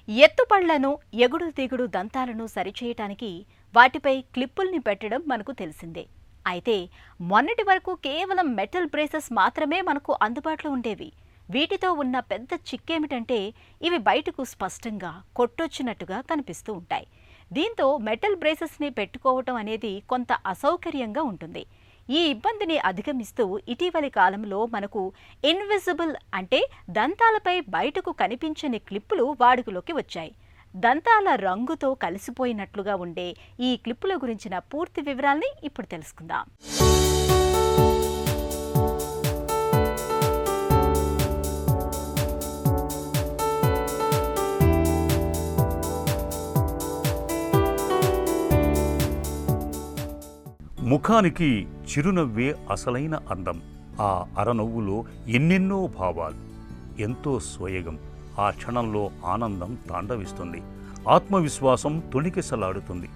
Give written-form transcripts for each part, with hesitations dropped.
ఎత్తుపళ్లను, ఎగుడు దిగుడు దంతాలను సరిచేయటానికి వాటిపై క్లిప్పుల్ని పెట్టడం మనకు తెలిసిందే. అయితే మొన్నటి వరకు కేవలం మెటల్ బ్రేసెస్ మాత్రమే మనకు అందుబాటులో ఉండేవి. వీటితో ఉన్న పెద్ద చిక్కేమిటంటే ఇవి బయటకు స్పష్టంగా కొట్టొచ్చినట్టుగా కనిపిస్తూ ఉంటాయి. దీంతో మెటల్ బ్రేసెస్ని పెట్టుకోవటం అనేది కొంత అసౌకర్యంగా ఉంటుంది. ఈ ఇబ్బందిని అధిగమిస్తూ ఇటీవలి కాలంలో మనకు ఇన్విజిబుల్ అంటే దంతాలపై బయటకు కనిపించని క్లిప్పులు వాడుకలోకి వచ్చాయి. దంతాల రంగుతో కలిసిపోయినట్లుగా ఉండే ఈ క్లిప్పుల గురించిన పూర్తి వివరాల్ని ఇప్పుడు తెలుసుకుందాం. ముఖానికి చిరునవ్వే అసలైన అందం. ఆ అరనవ్వులో ఎన్నెన్నో భావాలు, ఎంతో సోయగం. ఆ క్షణంలో ఆనందం తాండవిస్తుంది, ఆత్మవిశ్వాసం తొణికిసలాడుతుంది,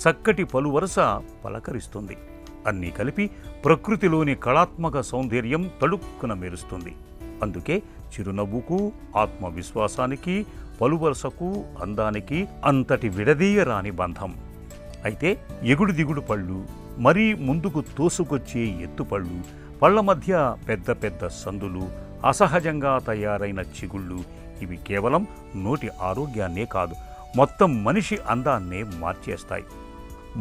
చక్కటి పలువరస పలకరిస్తుంది. అన్నీ కలిపి ప్రకృతిలోని కళాత్మక సౌందర్యం తళుక్కున మెరుస్తుంది. అందుకే చిరునవ్వుకు, ఆత్మవిశ్వాసానికి, పలువరసకు, అందానికి అంతటి విడదీయరాని బంధం. అయితే ఎగుడు దిగుడు పళ్ళు, మరీ ముందుకు తోసుకొచ్చే ఎత్తుపళ్ళు, పళ్ల మధ్య పెద్ద పెద్ద సందులు, అసహజంగా తయారైన చిగుళ్ళు ఇవి కేవలం నోటి ఆరోగ్యాన్నే కాదు, మొత్తం మనిషి అందాన్నే మార్చేస్తాయి.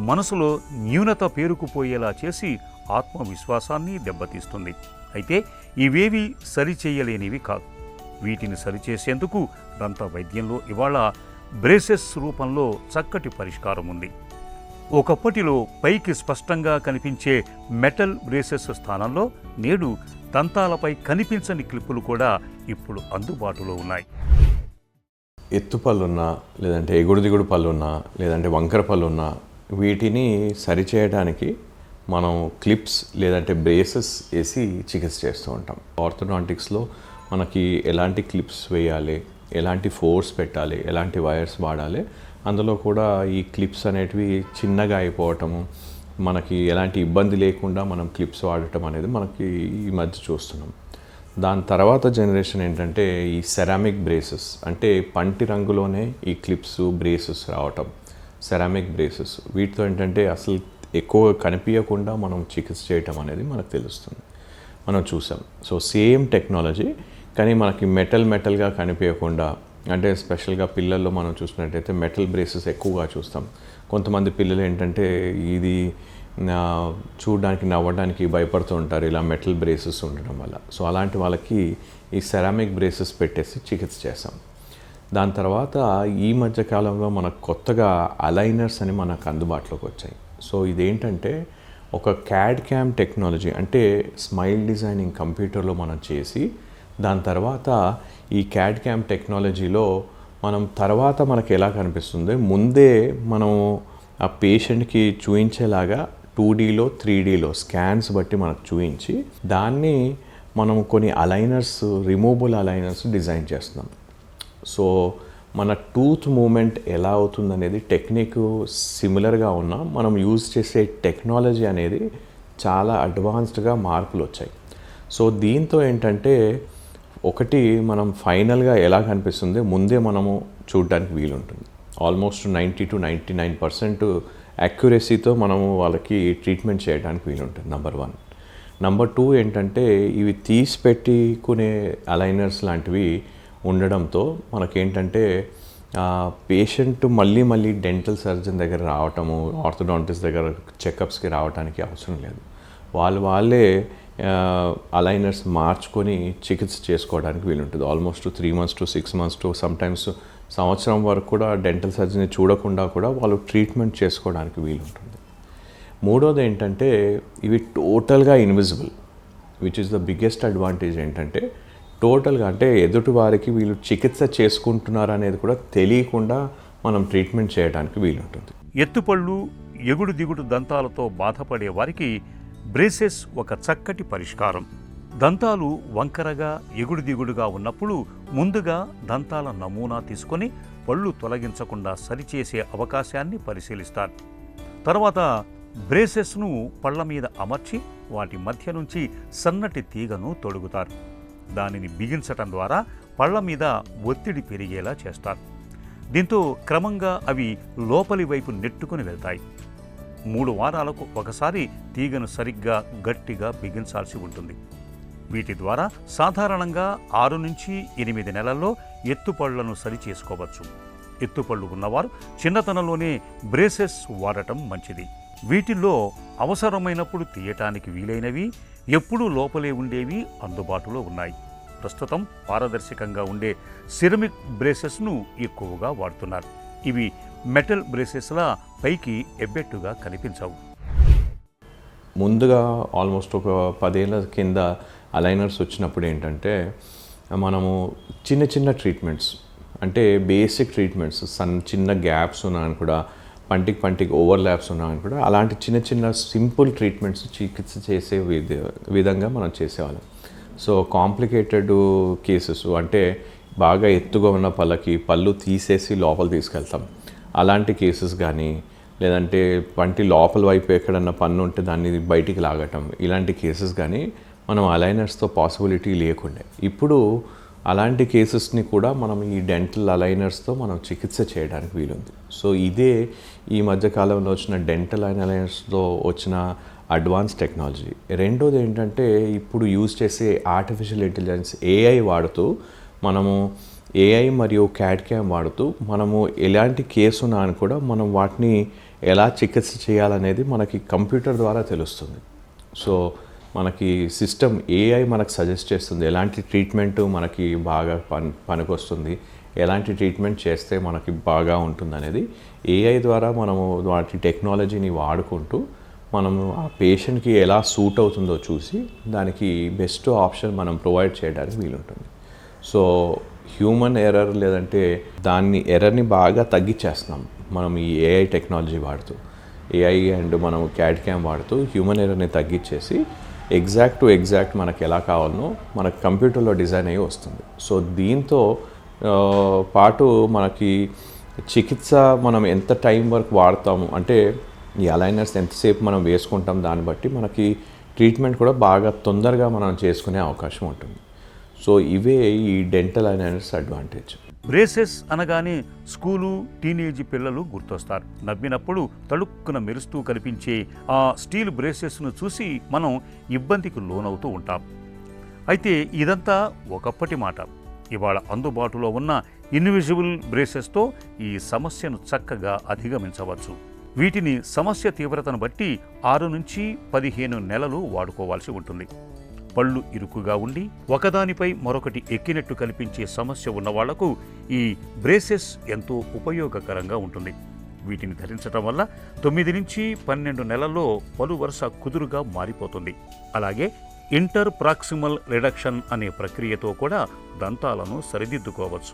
మనసులో న్యూనత పేరుకుపోయేలా చేసి ఆత్మవిశ్వాసాన్ని దెబ్బతీస్తుంది. అయితే ఇవేవి సరిచేయలేనివి కాదు. వీటిని సరిచేసేందుకు దంత వైద్యంలో ఇవాళ బ్రేసెస్ రూపంలో చక్కటి పరిష్కారం ఉంది. ఒకప్పటిలో పైకి స్పష్టంగా కనిపించే మెటల్ బ్రేసెస్ స్థానంలో నేడు దంతాలపై కనిపించని క్లిప్పులు కూడా ఇప్పుడు అందుబాటులో ఉన్నాయి. ఎత్తు పళ్ళున్నా, లేదంటే ఎగుడు దిగుడు పళ్ళున్నా, లేదంటే వంకర పళ్ళున్నా వీటిని సరిచేయడానికి మనం క్లిప్స్ లేదంటే బ్రేసెస్ వేసి చికిత్స చేస్తూ ఉంటాం. ఆర్థోడాంటిక్స్లో మనకి ఎలాంటి క్లిప్స్ వేయాలి, ఎలాంటి ఫోర్స్ పెట్టాలి, ఎలాంటి వైర్స్ వాడాలి, అందులో కూడా ఈ క్లిప్స్ అనేటివి చిన్నగా అయిపోవటము, మనకి ఎలాంటి ఇబ్బంది లేకుండా మనం క్లిప్స్ వాడటం అనేది మనకి ఈ మధ్య చూస్తున్నాం. దాని తర్వాత జనరేషన్ ఏంటంటే ఈ సెరామిక్ బ్రేసెస్, అంటే పంటి రంగులోనే ఈ క్లిప్స్ బ్రేసెస్ రావటం. సెరామిక్ బ్రేసెస్ వీటితో ఏంటంటే అసలు ఎక్కువ కనిపించకుండా మనం చికిత్స చేయటం అనేది మనకు తెలుస్తుంది, మనం చూసాం. సో సేమ్ టెక్నాలజీ కానీ మనకి మెటల్గా కనిపించకుండా, అంటే స్పెషల్గా పిల్లల్లో మనం చూసినట్టయితే మెటల్ బ్రేసెస్ ఎక్కువగా చూస్తాం. కొంతమంది పిల్లలు ఏంటంటే ఇది చూడడానికి, నవ్వడానికి భయపడుతూ ఉంటారు ఇలా మెటల్ బ్రేసెస్ ఉండడం వల్ల. సో అలాంటి వాళ్ళకి ఈ సెరామిక్ బ్రేసెస్ పెట్టేసి చికిత్స చేస్తాం. దాని తర్వాత ఈ మధ్య కాలంలో మనకు కొత్తగా అలైనర్స్ అని మనకు అందుబాటులోకి వచ్చాయి. సో ఇదేంటంటే ఒక క్యాడ్ క్యామ్ టెక్నాలజీ, అంటే స్మైల్ డిజైనింగ్ కంప్యూటర్లో మనం చేసి దాని తర్వాత ఈ క్యాడ్ క్యామ్ టెక్నాలజీలో మనం తర్వాత మనకు ఎలా కనిపిస్తుంది, ముందే మనం ఆ పేషెంట్కి చూయించేలాగా 2Dలో 3Dలో స్కాన్స్ బట్టి మనకు చూయించి దాన్ని మనం కొన్ని అలైనర్స్, రిమూవబుల్ అలైనర్స్ డిజైన్ చేస్తున్నాం. సో మన టూత్ మూమెంట్ ఎలా అవుతుందనేది టెక్నిక్ సిమిలర్గా ఉన్నా మనం యూజ్ చేసే టెక్నాలజీ అనేది చాలా అడ్వాన్స్డ్గా మార్పులు వచ్చాయి. సో దీంతో ఏంటంటే ఒకటి మనం ఫైనల్గా ఎలా కనిపిస్తుంది ముందే మనము చూడడానికి వీలుంటుంది. ఆల్మోస్ట్ 90 to 99% యాక్యురసీతో మనము వాళ్ళకి ట్రీట్మెంట్ చేయడానికి వీలుంటుంది. నెంబర్ 1. నెంబర్ 2 ఏంటంటే ఇవి తీసి పెట్టుకునే అలైనర్స్ లాంటివి ఉండడంతో మనకేంటంటే పేషెంట్ మళ్ళీ డెంటల్ సర్జన్ దగ్గర రావటము, ఆర్థోడాంటిస్ట్ దగ్గర చెకప్స్కి రావడానికి అవసరం లేదు. వాళ్ళే అలైనర్స్ మార్చుకొని చికిత్స చేసుకోవడానికి వీలుంటుంది. Almost 3 months to 6 months to sometimes సంవత్సరం వరకు కూడా డెంటల్ సర్జన్ చూడకుండా కూడా వాళ్ళు ట్రీట్మెంట్ చేసుకోవడానికి వీలుంటుంది. మూడోది ఏంటంటే ఇవి టోటల్గా invisible, which is the biggest advantage. ఏంటంటే టోటల్గా అంటే ఎదుటి వారికి వీళ్ళు చికిత్స చేసుకుంటున్నారు అనేది కూడా తెలియకుండా మనం ట్రీట్మెంట్ చేయడానికి వీలుంటుంది. ఎత్తుపళ్ళు, ఎగుడు దిగుడు దంతాలతో బాధపడే వారికి బ్రేసెస్ ఒక చక్కటి పరిష్కారం. దంతాలు వంకరగా, ఎగుడు దిగుడుగా ఉన్నప్పుడు ముందుగా దంతాల నమూనా తీసుకొని పళ్ళు తొలగించకుండా సరిచేసే అవకాశాన్ని పరిశీలిస్తారు. తర్వాత బ్రేసెస్ను పళ్ల మీద అమర్చి వాటి మధ్య నుంచి సన్నటి తీగను తొడుగుతారు. దానిని బిగించటం ద్వారా పళ్ల మీద ఒత్తిడి పెరిగేలా చేస్తారు. దీంతో క్రమంగా అవి లోపలి వైపు నెట్టుకుని వెళ్తాయి. 3 వారాలకు ఒకసారి తీగను సరిగ్గా గట్టిగా బిగించాల్సి ఉంటుంది. వీటి ద్వారా సాధారణంగా 6 నుంచి 8 నెలల్లో ఎత్తుపళ్లను సరి చేసుకోవచ్చు. ఎత్తుపళ్ళు ఉన్నవారు చిన్నతనంలోనే బ్రేసెస్ వాడటం మంచిది. వీటిల్లో అవసరమైనప్పుడు తీయటానికి వీలైనవి, ఎప్పుడూ లోపలే ఉండేవి అందుబాటులో ఉన్నాయి. ప్రస్తుతం పారదర్శకంగా ఉండే సిరమిక్ బ్రేసెస్ను ఎక్కువగా వాడుతున్నారు. ఇవి మెటల్ బ్రేసెస్లా పైకి ఎబ్బెట్టుగా కనిపించవు. ముందుగా ఆల్మోస్ట్ ఒక 10 ఏళ్ళ కింద అలైనర్స్ వచ్చినప్పుడు ఏంటంటే మనము చిన్న చిన్న ట్రీట్మెంట్స్ అంటే బేసిక్ ట్రీట్మెంట్స్ చిన్న గ్యాప్స్ ఉన్నాయని కూడా పంటికి ఓవర్లాప్స్ ఉన్నాయని కూడా అలాంటి చిన్న చిన్న సింపుల్ ట్రీట్మెంట్స్ చికిత్స చేసే విధంగా మనం చేసేవాళ్ళం. సో కాంప్లికేటెడ్ కేసెస్ అంటే బాగా ఎత్తుగా ఉన్న పళ్ళు తీసేసి లోపల తీసుకెళ్తాం. అలాంటి కేసెస్ కానీ లేదంటే పంటి లోపల వైపు ఎక్కడన్నా పన్ను ఉంటే దాన్ని బయటికి లాగటం, ఇలాంటి కేసెస్ కానీ మనం అలైనర్స్తో పాసిబిలిటీ లేకుండే. ఇప్పుడు అలాంటి కేసెస్ని కూడా మనం ఈ డెంటల్ అలైనర్స్తో మనం చికిత్స చేయడానికి వీలుంది. సో ఇదే ఈ మధ్యకాలంలో వచ్చిన డెంటల్ అలైనర్స్లో వచ్చిన అడ్వాన్స్ టెక్నాలజీ. రెండోది ఏంటంటే ఇప్పుడు యూజ్ చేసే ఆర్టిఫిషియల్ ఇంటెలిజెన్స్ AI వాడుతూ మనము AI మరియు CAD/CAM వాడుతూ మనము ఎలాంటి కేసు ఉన్నా అని కూడా మనం వాటిని ఎలా చికిత్స చేయాలనేది మనకి కంప్యూటర్ ద్వారా తెలుస్తుంది. సో మనకి సిస్టమ్ AI మనకు సజెస్ట్ చేస్తుంది ఎలాంటి ట్రీట్మెంట్ మనకి బాగా పనికొస్తుంది, ఎలాంటి ట్రీట్మెంట్ చేస్తే మనకి బాగా ఉంటుంది అనేది AI ద్వారా మనము వాటి టెక్నాలజీని వాడుకుంటూ మనము ఆ పేషెంట్కి ఎలా సూట్ అవుతుందో చూసి దానికి బెస్ట్ ఆప్షన్ మనం ప్రొవైడ్ చేయడానికి వీలుంటుంది. సో హ్యూమన్ ఎర్రర్ లేదంటే ఎర్రర్ని బాగా తగ్గించేస్తున్నాం మనం ఈ AI టెక్నాలజీ వాడుతూ. AI అండ్ మనం CAD/CAM వాడుతూ హ్యూమన్ ఎర్రర్ని తగ్గించేసి ఎగ్జాక్ట్ మనకి ఎలా కావాలనో మనకు కంప్యూటర్లో డిజైన్ అయ్యి వస్తుంది. సో దీంతో పాటు మనకి చికిత్స మనం ఎంత టైం వరకు వాడతాము అంటే ఈ అలైనర్స్ ఎంతసేపు మనం వేసుకుంటాం దాన్ని బట్టి మనకి ట్రీట్మెంట్ కూడా బాగా తొందరగా మనం చేసుకునే అవకాశం ఉంటుంది. సో ఇవే ఈ డెంటల్ అలైనర్స్ అడ్వాంటేజ్. బ్రేసెస్ అనగానే స్కూలు, టీనేజ్ పిల్లలు గుర్తొస్తారు. నవ్వినప్పుడు తళుక్కున మెరుస్తూ కనిపించే ఆ స్టీల్ బ్రేసెస్ను చూసి మనం ఇబ్బందికి లోనవుతూ ఉంటాం. అయితే ఇదంతా ఒకప్పటి మాట. ఇవాళ అందుబాటులో ఉన్న ఇన్విజిబుల్ బ్రేసెస్తో ఈ సమస్యను చక్కగా అధిగమించవచ్చు. వీటిని సమస్య తీవ్రతను బట్టి 6 నుంచి 15 నెలలు వాడుకోవాల్సి ఉంటుంది. పళ్ళు ఇరుకుగా ఉండి ఒకదానిపై మరొకటి ఎక్కినట్టు కనిపించే సమస్య ఉన్న వాళ్లకు ఈ బ్రేసెస్ ఎంతో ఉపయోగకరంగా ఉంటుంది. వీటిని ధరించడం వల్ల 9 నుంచి 12 నెలల్లో పలు వరుస కుదురుగా మారిపోతుంది. అలాగే ఇంటర్ ప్రాక్సిమల్ రిడక్షన్ అనే ప్రక్రియతో కూడా దంతాలను సరిదిద్దుకోవచ్చు.